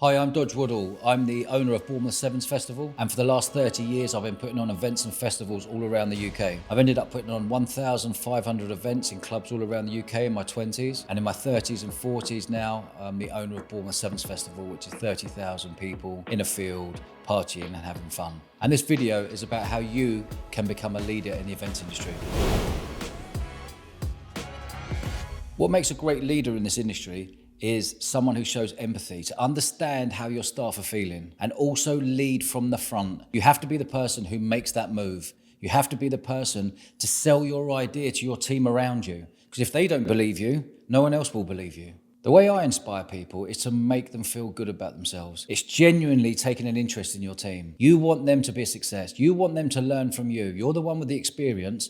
Hi, I'm Dodge Woodall. I'm the owner of Bournemouth Sevens Festival, and for the last 30 years I've been putting on events and festivals all around the UK. I've ended up putting on 1,500 events in clubs all around the UK in my 20s, and in my 30s and 40s now I'm the owner of Bournemouth Sevens Festival, which is 30,000 people in a field partying and having fun. And this video is about how you can become a leader in the events industry. What makes a great leader in this industry is someone who shows empathy, to understand how your staff are feeling and also lead from the front. You have to be the person who makes that move. You have to be the person to sell your idea to your team around you. Because if they don't believe you, no one else will believe you. The way I inspire people is to make them feel good about themselves. It's genuinely taking an interest in your team. You want them to be a success. You want them to learn from you. You're the one with the experience.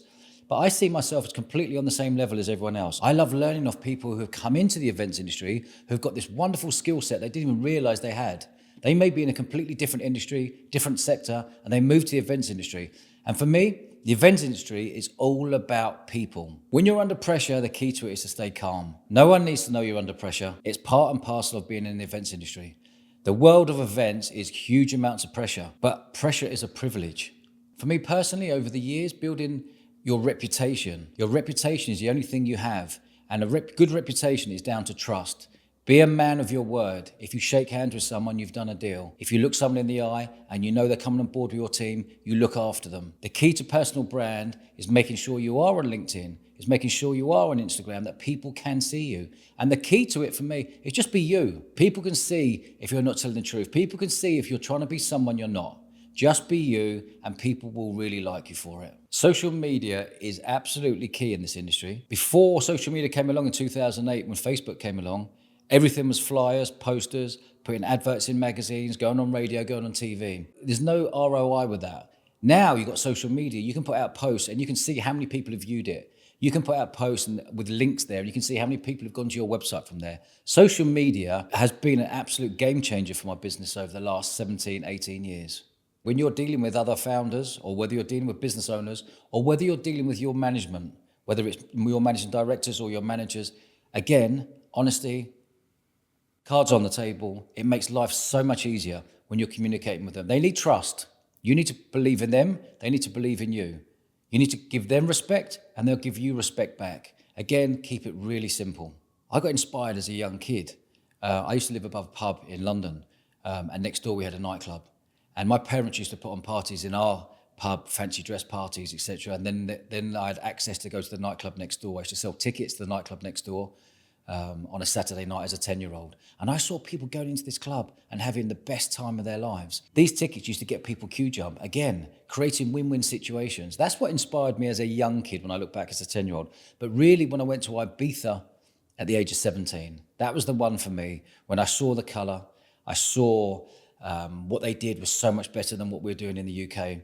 But I see myself as completely on the same level as everyone else. I love learning off people who have come into the events industry, who've got this wonderful skill set they didn't even realize they had. They may be in a completely different industry, different sector, and they move to the events industry. And for me, the events industry is all about people. When you're under pressure, the key to it is to stay calm. No one needs to know you're under pressure. It's part and parcel of being in the events industry. The world of events is huge amounts of pressure, but pressure is a privilege. For me personally, over the years, building your reputation. Your reputation is the only thing you have. And a good reputation is down to trust. Be a man of your word. If you shake hands with someone, you've done a deal. If you look someone in the eye and you know they're coming on board with your team, you look after them. The key to personal brand is making sure you are on LinkedIn, is making sure you are on Instagram, that people can see you. And the key to it for me is just be you. People can see if you're not telling the truth. People can see if you're trying to be someone you're not. Just be you and people will really like you for it. Social media is absolutely key in this industry. Before social media came along in 2008, when Facebook came along, everything was flyers, posters, putting adverts in magazines, going on radio, going on TV. There's no ROI with that. Now you've got social media, you can put out posts and you can see how many people have viewed it. You can put out posts with links there and you can see how many people have gone to your website from there. Social media has been an absolute game changer for my business over the last 17, 18 years. When you're dealing with other founders, or whether you're dealing with business owners, or whether you're dealing with your management, whether it's your managing directors or your managers, again, honesty, cards on the table, it makes life so much easier when you're communicating with them. They need trust. You need to believe in them. They need to believe in you. You need to give them respect and they'll give you respect back. Again, keep it really simple. I got inspired as a young kid. I used to live above a pub in London, and next door we had a nightclub. And my parents used to put on parties in our pub, fancy dress parties, etc. And then I had access to go to the nightclub next door. I used to sell tickets to the nightclub next door on a Saturday night as a 10-year-old. And I saw people going into this club and having the best time of their lives. These tickets used to get people queue jump. Again, creating win-win situations. That's what inspired me as a young kid when I look back as a 10-year-old. But really when I went to Ibiza at the age of 17, that was the one for me. When I saw the colour, I saw what they did was so much better than what we're doing in the UK.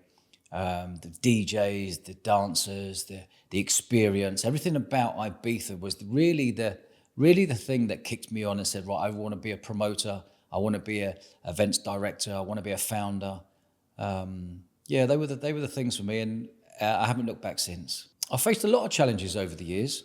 The DJs, the dancers, the experience, everything about Ibiza was really the thing that kicked me on and said, right, I want to be a promoter, I want to be an events director, I want to be a founder. They were the things for me, and I haven't looked back since. I faced a lot of challenges over the years,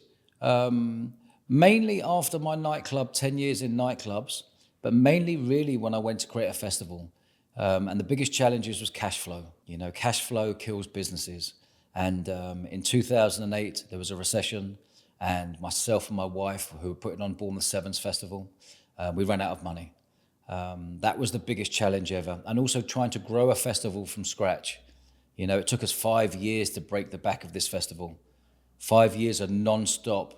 mainly after my nightclub, 10 years in nightclubs. But mainly really when I went to create a festival. And the biggest challenges was cash flow. You know, cash flow kills businesses. And in 2008, there was a recession, and myself and my wife, who were putting on Bournemouth Sevens Festival, we ran out of money. That was the biggest challenge ever. And also trying to grow a festival from scratch. You know, it took us 5 years to break the back of this festival. 5 years of non-stop,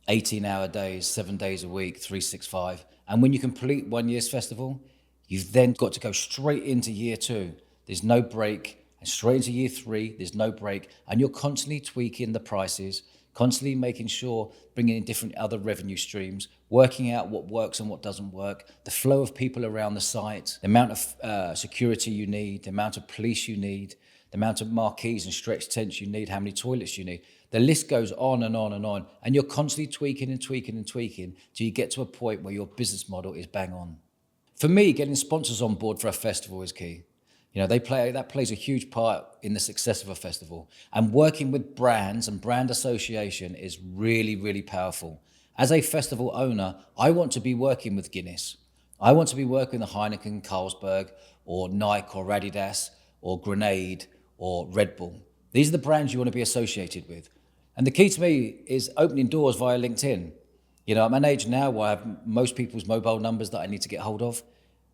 18-hour days, 7 days a week, 365. And when you complete 1 year's festival, you've then got to go straight into year 2. There's no break. And straight into year 3, there's no break. And you're constantly tweaking the prices, constantly making sure, bringing in different other revenue streams, working out what works and what doesn't work, the flow of people around the site, the amount of security you need, the amount of police you need, the amount of marquees and stretched tents you need, how many toilets you need. The list goes on and on and on. And you're constantly tweaking and tweaking and tweaking till you get to a point where your business model is bang on. For me, getting sponsors on board for a festival is key. You know, that plays a huge part in the success of a festival. And working with brands and brand association is really, really powerful. As a festival owner, I want to be working with Guinness. I want to be working with Heineken, Carlsberg, or Nike, or Adidas, or Grenade, or Red Bull. These are the brands you want to be associated with. And the key to me is opening doors via LinkedIn. You know, I'm at an age now where I have most people's mobile numbers that I need to get hold of.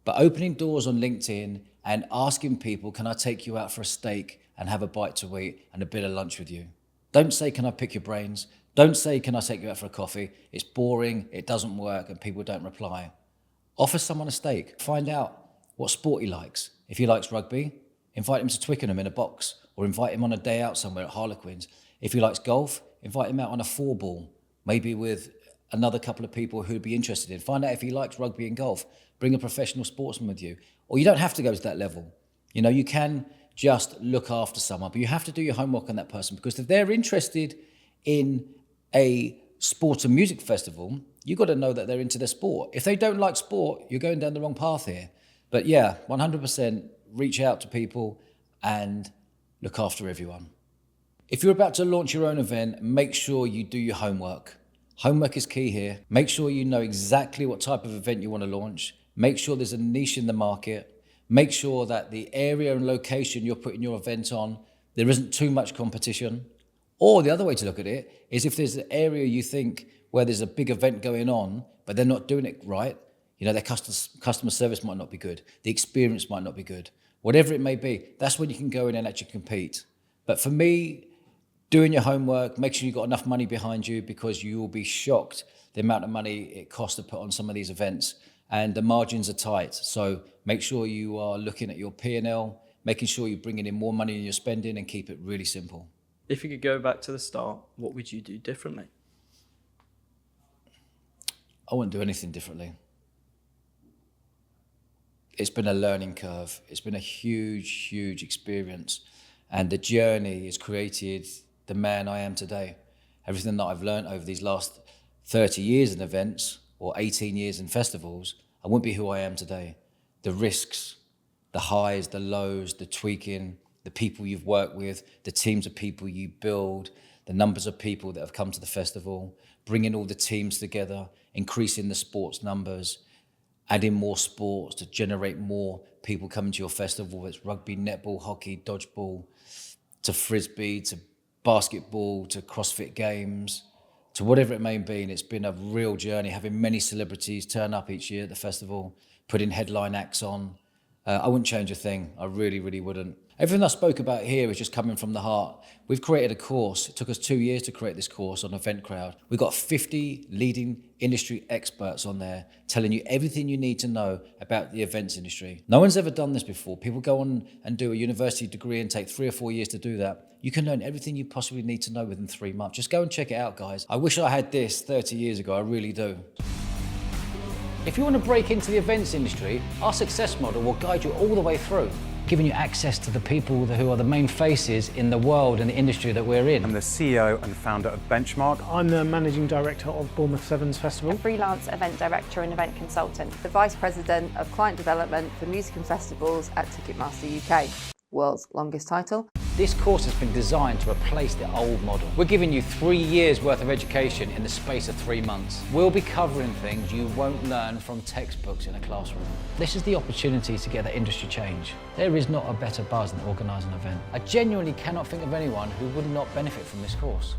But opening doors on LinkedIn and asking people, can I take you out for a steak and have a bite to eat and a bit of lunch with you? Don't say, can I pick your brains? Don't say, can I take you out for a coffee? It's boring, it doesn't work, and people don't reply. Offer someone a steak. Find out what sport he likes. If he likes rugby, invite him to Twickenham in a box, or invite him on a day out somewhere at Harlequins. If he likes golf, invite him out on a 4-ball, maybe with another couple of people who'd be interested in. Find out if he likes rugby and golf. Bring a professional sportsman with you. Or you don't have to go to that level. You know, you can just look after someone, but you have to do your homework on that person, because if they're interested in a sports and music festival, you've got to know that they're into their sport. If they don't like sport, you're going down the wrong path here. But yeah, 100% reach out to people and look after everyone. If you're about to launch your own event, make sure you do your homework. Homework is key here. Make sure you know exactly what type of event you want to launch. Make sure there's a niche in the market. Make sure that the area and location you're putting your event on, there isn't too much competition. Or the other way to look at it is, if there's an area you think where there's a big event going on, but they're not doing it right, you know, their customer service might not be good, the experience might not be good, whatever it may be, that's when you can go in and actually compete. But for me, doing your homework, make sure you've got enough money behind you, because you will be shocked the amount of money it costs to put on some of these events, and the margins are tight. So make sure you are looking at your P&L, making sure you're bringing in more money than you're spending, and keep it really simple. If you could go back to the start, what would you do differently? I wouldn't do anything differently. It's been a learning curve. It's been a huge, huge experience. And the journey has created the man I am today. Everything that I've learned over these last 30 years in events, or 18 years in festivals, I wouldn't be who I am today. The risks, the highs, the lows, the tweaking, the people you've worked with, the teams of people you build, the numbers of people that have come to the festival, bringing all the teams together, increasing the sports numbers, adding more sports to generate more people coming to your festival. It's rugby, netball, hockey, dodgeball, to frisbee, to basketball, to CrossFit games, to whatever it may be. And it's been a real journey, having many celebrities turn up each year at the festival, putting headline acts on. I wouldn't change a thing. I really, really wouldn't. Everything I spoke about here is just coming from the heart. We've created a course. It took us 2 years to create this course on Event Crowd. We've got 50 leading industry experts on there telling you everything you need to know about the events industry. No one's ever done this before. People go on and do a university degree and take 3 or 4 years to do that. You can learn everything you possibly need to know within 3 months. Just go and check it out, guys. I wish I had this 30 years ago. I really do. If you want to break into the events industry, our success model will guide you all the way through, giving you access to the people who are the main faces in the world and the industry that we're in. I'm the CEO and founder of Benchmark. I'm the Managing Director of Bournemouth Sevens Festival. A freelance event director and event consultant. The Vice President of Client Development for Music and Festivals at Ticketmaster UK. World's longest title. This course has been designed to replace the old model. We're giving you 3 years worth of education in the space of 3 months. We'll be covering things you won't learn from textbooks in a classroom. This is the opportunity to get that industry change. There is not a better buzz than organising an event. I genuinely cannot think of anyone who would not benefit from this course.